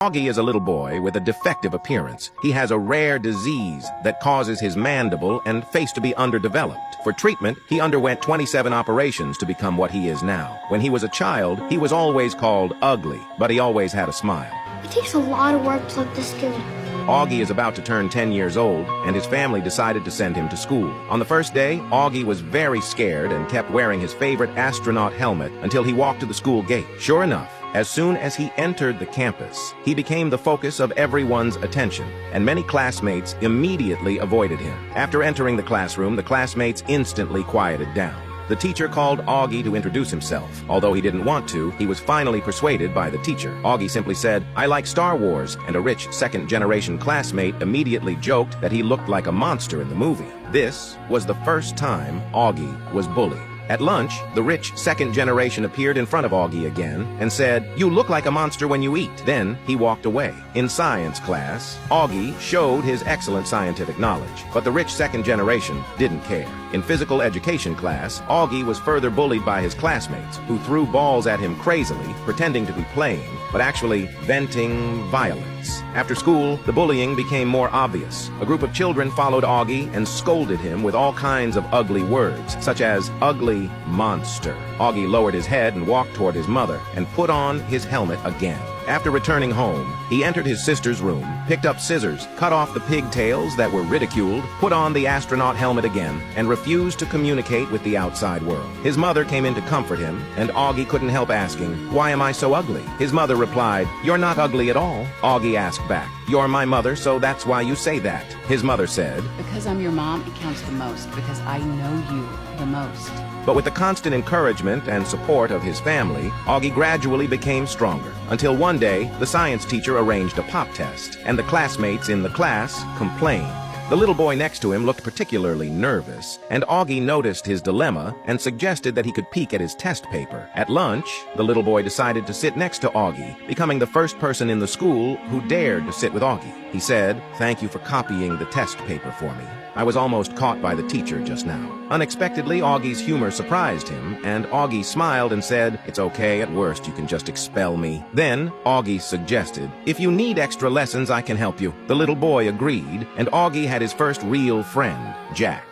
Augie is a little boy with a defective appearance. He has a rare disease that causes his mandible and face to be underdeveloped. For treatment, he underwent 27 operations to become what he is now. When he was a child, he was always called ugly, but he always had a smile. It takes a lot of work to look this good. Augie is about to turn 10 years old, and his family decided to send him to school. On the first day, Augie was very scared and kept wearing his favorite astronaut helmet until he walked to the school gate. Sure enough, as soon as he entered the campus, he became the focus of everyone's attention, and many classmates immediately avoided him. After entering the classroom, the classmates instantly quieted down. The teacher called Augie to introduce himself. Although he didn't want to, he was finally persuaded by the teacher. Augie simply said, "I like Star Wars," and a rich second-generation classmate immediately joked that he looked like a monster in the movie. This was the first time Augie was bullied. At lunch, the rich second generation appeared in front of Augie again and said, "You look like a monster when you eat." Then he walked away. In science class, Augie showed his excellent scientific knowledge, but the rich second generation didn't care. In physical education class, Augie was further bullied by his classmates, who threw balls at him crazily, pretending to be playing, but actually venting violence. After school, the bullying became more obvious. A group of children followed Augie and scolded him with all kinds of ugly words, such as ugly monster. Augie lowered his head and walked toward his mother and put on his helmet again. After returning home, he entered his sister's room, picked up scissors, cut off the pigtails that were ridiculed, put on the astronaut helmet again, and refused to communicate with the outside world. His mother came in to comfort him, and Augie couldn't help asking, "Why am I so ugly?" His mother replied, "You're not ugly at all." Augie asked back, "You're my mother, so that's why you say that." His mother said, "Because I'm your mom, it counts the most, because I know you the most." But with the constant encouragement and support of his family, Augie gradually became stronger, until one day, the science teacher arranged a pop test, and the classmates in the class complained. The little boy next to him looked particularly nervous, and Augie noticed his dilemma and suggested that he could peek at his test paper. At lunch, the little boy decided to sit next to Augie, becoming the first person in the school who dared to sit with Augie. He said, "Thank you for copying the test paper for me. I was almost caught by the teacher just now." Unexpectedly, Augie's humor surprised him, and Augie smiled and said, "It's okay, at worst you can just expel me." Then, Augie suggested, "If you need extra lessons, I can help you." The little boy agreed, and Augie had his first real friend, Jack.